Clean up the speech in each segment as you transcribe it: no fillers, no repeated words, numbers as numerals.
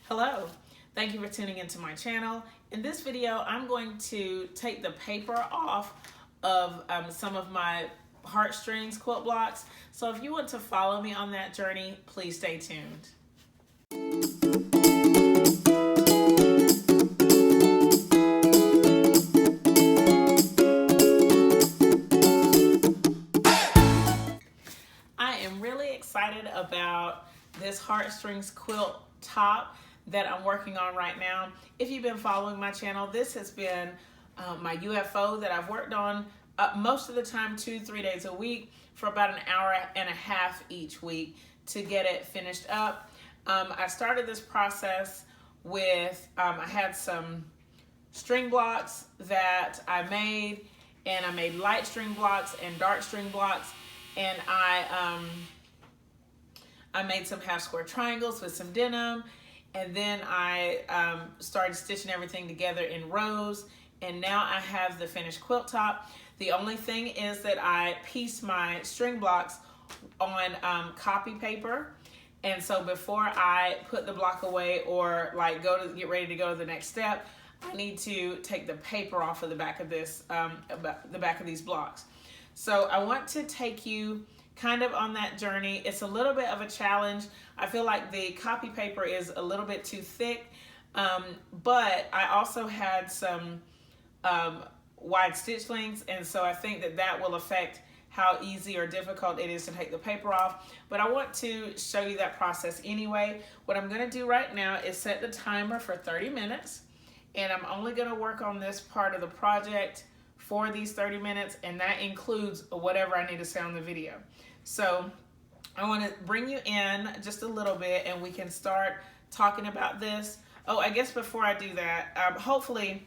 Hello, thank you for tuning into my channel. In this video, I'm going to take the paper off of some of my heartstrings quilt blocks. So if you want to follow me on that journey, please stay tuned. I am really excited about this heartstrings quilt top that I'm working on right now. If you've been following my channel, this has been my UFO that I've worked on most of the time 2-3 days a week for about an hour and a half each week to get it finished up. I started this process with, I had some string blocks that I made, and I made light string blocks and dark string blocks, and I made some half square triangles with some denim, and then I started stitching everything together in rows, and now I have the finished quilt top. The only thing is that I pieced my string blocks on copy paper, and so before I put the block away or like get ready to go to the next step, I need to take the paper off of the back of this, the back of these blocks. So I want to take you kind of on that journey. It's a little bit of a challenge. I feel like the copy paper is a little bit too thick, but I also had some wide stitch lengths, and so I think that that will affect how easy or difficult it is to take the paper off. But I want to show you that process anyway. What I'm going to do right now is set the timer for 30 minutes, and I'm only going to work on this part of the project for these 30 minutes, and that includes whatever I need to say on the video. So I want to bring you in just a little bit and we can start talking about this. Oh, I guess before I do that, hopefully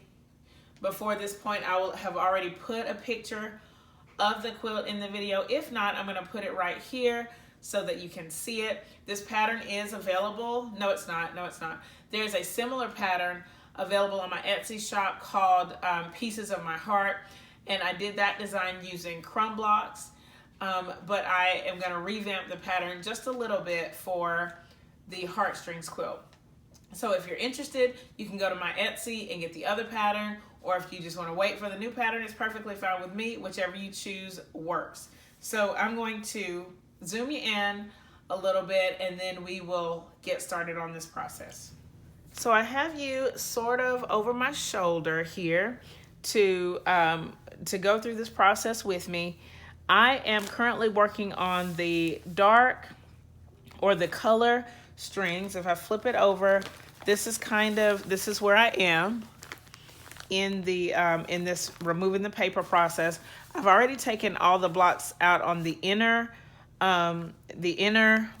before this point I will have already put a picture of the quilt in the video. If not, I'm going to put it right here so that you can see it. This pattern is available. No, it's not. No, it's not. There's a similar pattern available on my Etsy shop called Pieces of My Heart, and I did that design using crumb blocks, but I am going to revamp the pattern just a little bit for the heartstrings quilt. So if you're interested, you can go to my Etsy and get the other pattern, or if you just want to wait for the new pattern, it's perfectly fine with me. Whichever you choose works. So I'm going to zoom you in a little bit and then we will get started on this process. So I have you sort of over my shoulder here to go through this process with me. I am currently working on the dark or the color strings. If I flip it over, this is where I am in the in this removing the paper process. I've already taken all the blocks out on the inner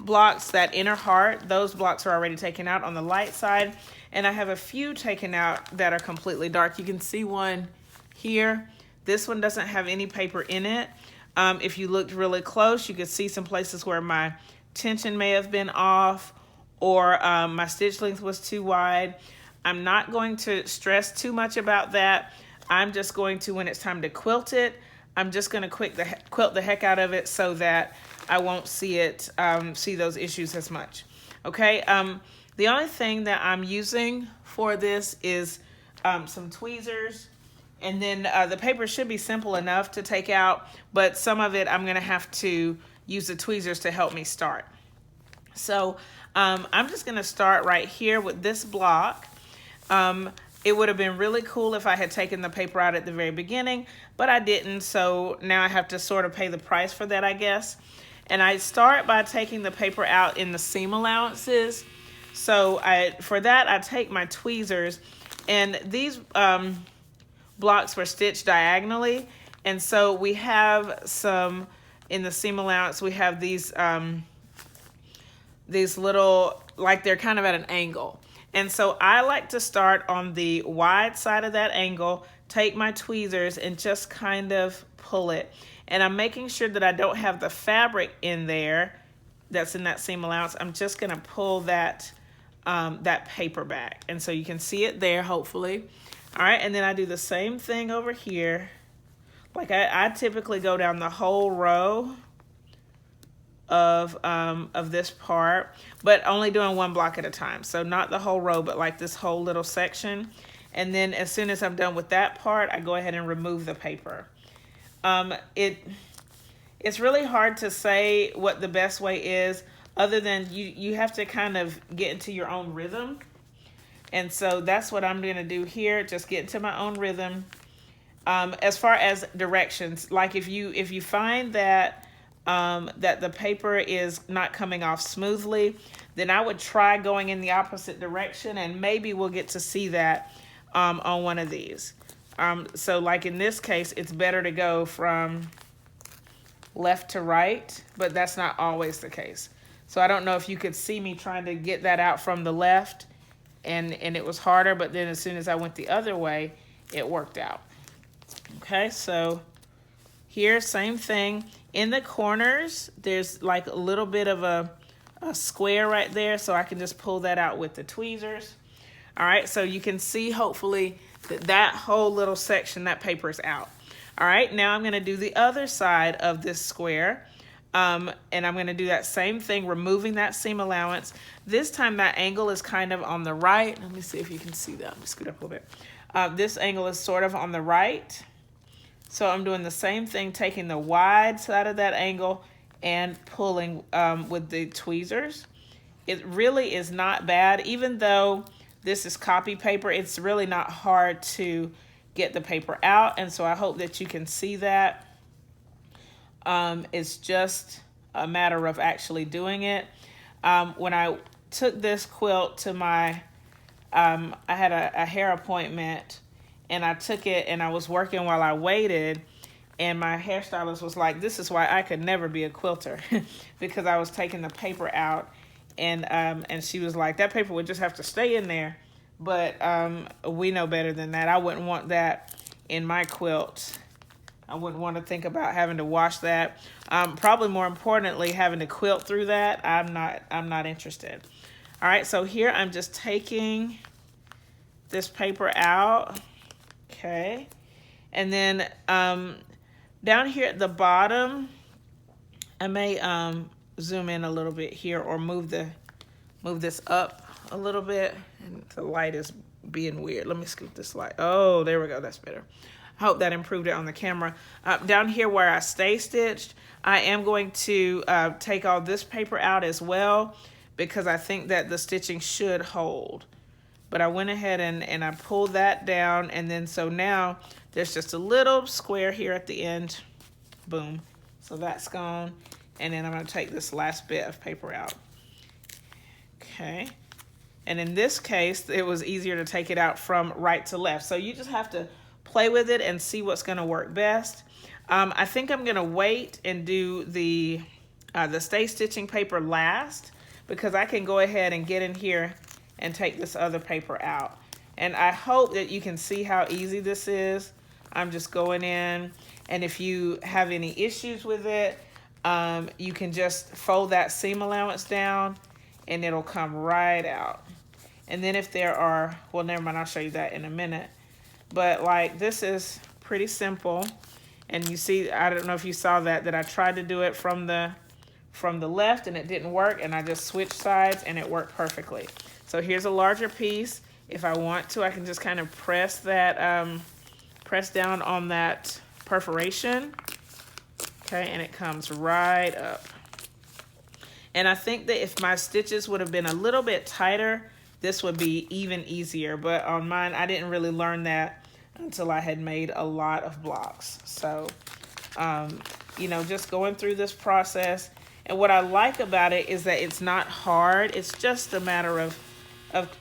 blocks, that inner heart. Those blocks are already taken out on the light side, and I have a few taken out that are completely dark. You can see one here. This one doesn't have any paper in it. If you looked really close, you could see some places where my tension may have been off, or my stitch length was too wide. I'm not going to stress too much about that. I'm just going to, when it's time to quilt it, I'm just going to quilt the heck out of it so that I won't see those issues as much. Okay. The only thing that I'm using for this is some tweezers, and then the paper should be simple enough to take out, but some of it I'm going to have to use the tweezers to help me start. So I'm just going to start right here with this block. It would have been really cool if I had taken the paper out at the very beginning, but I didn't, so now I have to sort of pay the price for that, I guess. And I start by taking the paper out in the seam allowances. So for that, I take my tweezers, and these blocks were stitched diagonally, and so we have some in the seam allowance. We have these little, like they're kind of at an angle. And so I like to start on the wide side of that angle, take my tweezers and just kind of pull it. And I'm making sure that I don't have the fabric in there that's in that seam allowance. I'm just gonna pull that paper back. And so you can see it there, hopefully. All right, and then I do the same thing over here. Like I typically go down the whole row of this part, but only doing one block at a time. So not the whole row, but like this whole little section. And then as soon as I'm done with that part, I go ahead and remove the paper. It's really hard to say what the best way is, other than you have to kind of get into your own rhythm. And so that's what I'm going to do here, just get into my own rhythm. As far as directions, like if you find that that the paper is not coming off smoothly, then I would try going in the opposite direction, and maybe we'll get to see that on one of these. So like in this case, it's better to go from left to right, but that's not always the case. So I don't know if you could see me trying to get that out from the left, and it was harder, but then as soon as I went the other way, it worked out. Okay, so here, same thing. In the corners, there's like a little bit of a square right there, so I can just pull that out with the tweezers. All right, so you can see hopefully that whole little section, that paper is out. All right, now I'm gonna do the other side of this square. And I'm gonna do that same thing, removing that seam allowance. This time that angle is kind of on the right. Let me see if you can see that. Let me scoot up a little bit. This angle is sort of on the right. So I'm doing the same thing, taking the wide side of that angle and pulling with the tweezers. It really is not bad. Even though this is copy paper, it's really not hard to get the paper out. And so I hope that you can see that. It's just a matter of actually doing it. When I took this quilt to my, I had a hair appointment, and I took it and I was working while I waited, and my hairstylist was like, this is why I could never be a quilter, because I was taking the paper out, and she was like, that paper would just have to stay in there. But we know better than that. I wouldn't want that in my quilt. I wouldn't want to think about having to wash that. Probably more importantly, having to quilt through that. I'm not interested. All right, so here I'm just taking this paper out. Okay, and then down here at the bottom, I may zoom in a little bit here, or move this up a little bit. And the light is being weird. Let me scoot this light. Oh, there we go. That's better. I hope that improved it on the camera. Down here where I stay stitched, I am going to take all this paper out as well, because I think that the stitching should hold. But I went ahead and I pulled that down, and then so now there's just a little square here at the end. Boom. So that's gone. And then I'm going to take this last bit of paper out. Okay. And in this case, it was easier to take it out from right to left. So you just have to play with it and see what's going to work best. I think I'm going to wait and do the stay stitching paper last, because I can go ahead and get in here and take this other paper out. And I hope that you can see how easy this is. I'm just going in, and if you have any issues with it, you can just fold that seam allowance down and it'll come right out. And then if there are, well, never mind, I'll show you that in a minute. But like, this is pretty simple. And you see, I don't know if you saw that I tried to do it from the left and it didn't work, and I just switched sides and it worked perfectly. So here's a larger piece. If I want to, I can just kind of press that, press down on that perforation. Okay, and it comes right up. And I think that if my stitches would have been a little bit tighter, this would be even easier. But on mine, I didn't really learn that until I had made a lot of blocks. So, you know, just going through this process. And what I like about it is that it's not hard. It's just a matter of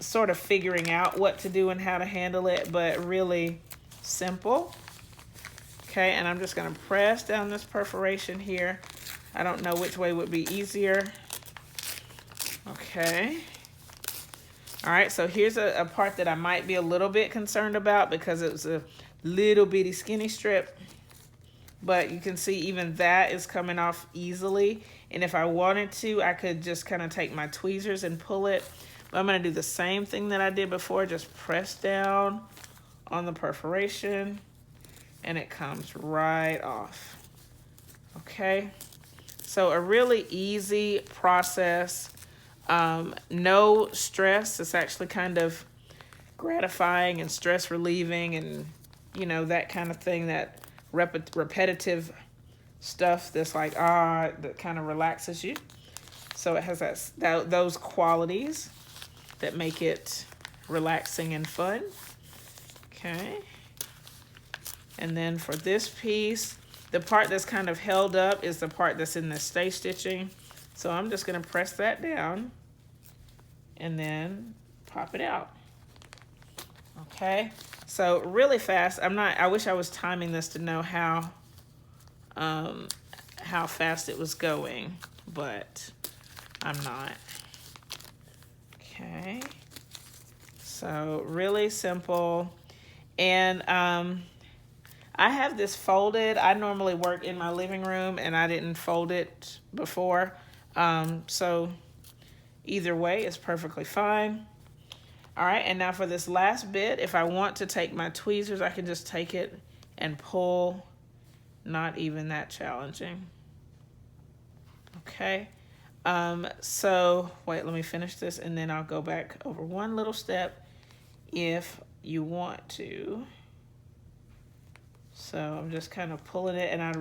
sort of figuring out what to do and how to handle it, but really simple. Okay, and I'm just gonna press down this perforation here. I don't know which way would be easier. Okay. All right, so here's a part that I might be a little bit concerned about, because it was a little bitty skinny strip. But you can see even that is coming off easily. And if I wanted to, I could just kind of take my tweezers and pull it. But I'm going to do the same thing that I did before, just press down on the perforation, and it comes right off. Okay, So a really easy process, no stress. It's actually kind of gratifying and stress relieving, and you know, that kind of thing, that repetitive stuff that's like that kind of relaxes you. So it has those qualities that make it relaxing and fun. Okay. And then for this piece, the part that's kind of held up is the part that's in the stay stitching. So I'm just going to press that down and then pop it out. Okay. So really fast. I wish I was timing this to know how fast it was going, but I'm not. Okay. So really simple. And I have this folded. I normally work in my living room and I didn't fold it before. So either way is perfectly fine. All right, and now for this last bit, if I want to take my tweezers, I can just take it and pull. Not even that challenging. Okay, so wait, let me finish this and then I'll go back over one little step if you want to. So I'm just kind of pulling it, and I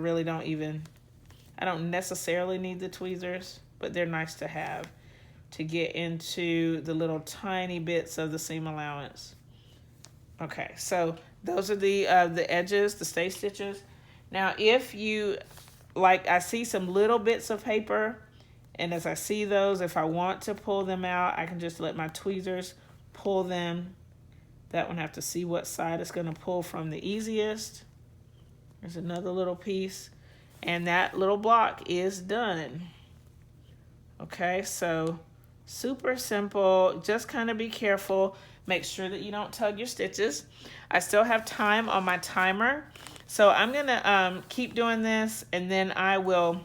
don't necessarily need the tweezers, but they're nice to have to get into the little tiny bits of the seam allowance. Okay, so those are the edges, the stay stitches. Now, if you like, I see some little bits of paper, and as I see those, if I want to pull them out, I can just let my tweezers pull them. That one, have to see what side it's going to pull from the easiest. There's another little piece, and that little block is done. Okay, so super simple. Just kind of be careful. Make sure that you don't tug your stitches. I still have time on my timer, so I'm gonna keep doing this, and then I will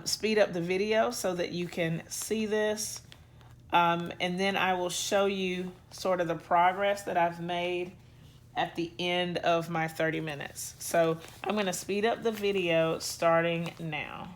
speed up the video so that you can see this, and then I will show you sort of the progress that I've made at the end of my 30 minutes. So I'm gonna speed up the video starting now.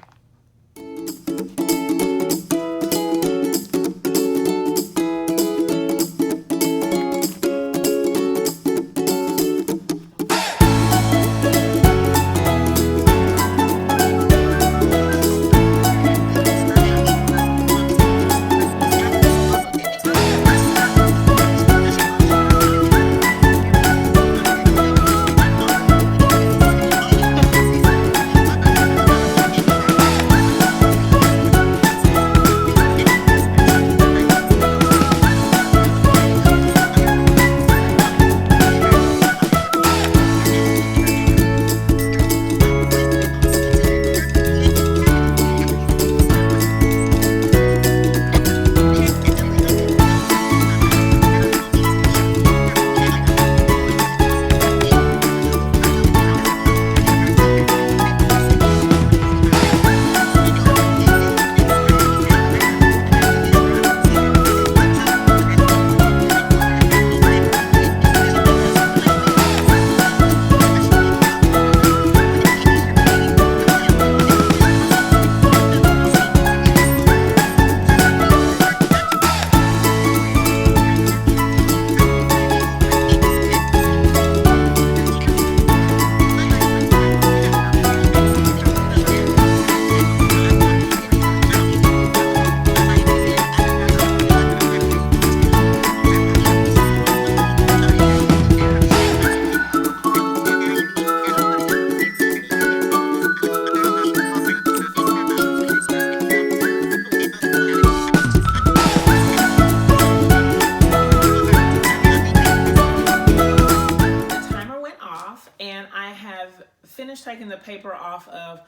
Taking the paper off of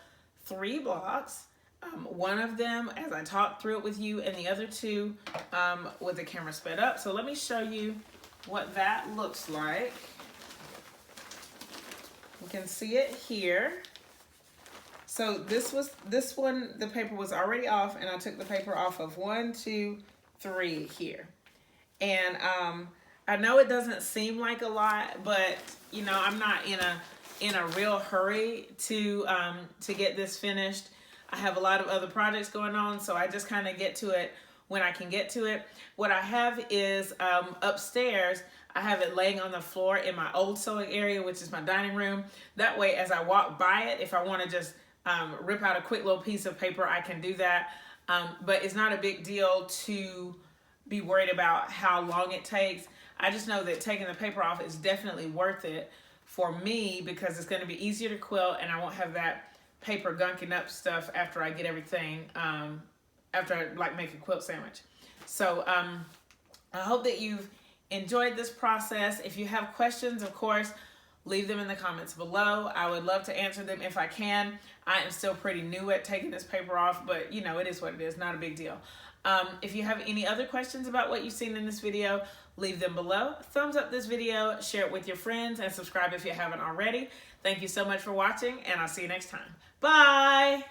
3 blocks. One of them, as I talked through it with you, and the other 2 with the camera sped up. So let me show you what that looks like. You can see it here. So this one, the paper was already off, and I took the paper off of 1, 2, 3 here. And I know it doesn't seem like a lot, but you know, I'm not in a real hurry to get this finished. I have a lot of other projects going on, so I just kind of get to it when I can get to it. What I have is upstairs, I have it laying on the floor in my old sewing area, which is my dining room. That way, as I walk by it, if I want to just rip out a quick little piece of paper, I can do that. But it's not a big deal to be worried about how long it takes. I just know that taking the paper off is definitely worth it for me because it's going to be easier to quilt and I won't have that paper gunking up stuff after I get everything, after I like make a quilt sandwich. So I hope that you've enjoyed this process. If you have questions, of course, leave them in the comments below. I would love to answer them if I can. I am still pretty new at taking this paper off, but you know, it is what it is, not a big deal. If you have any other questions about what you've seen in this video, leave them below. Thumbs up this video, share it with your friends, and subscribe if you haven't already. Thank you so much for watching, and I'll see you next time. Bye!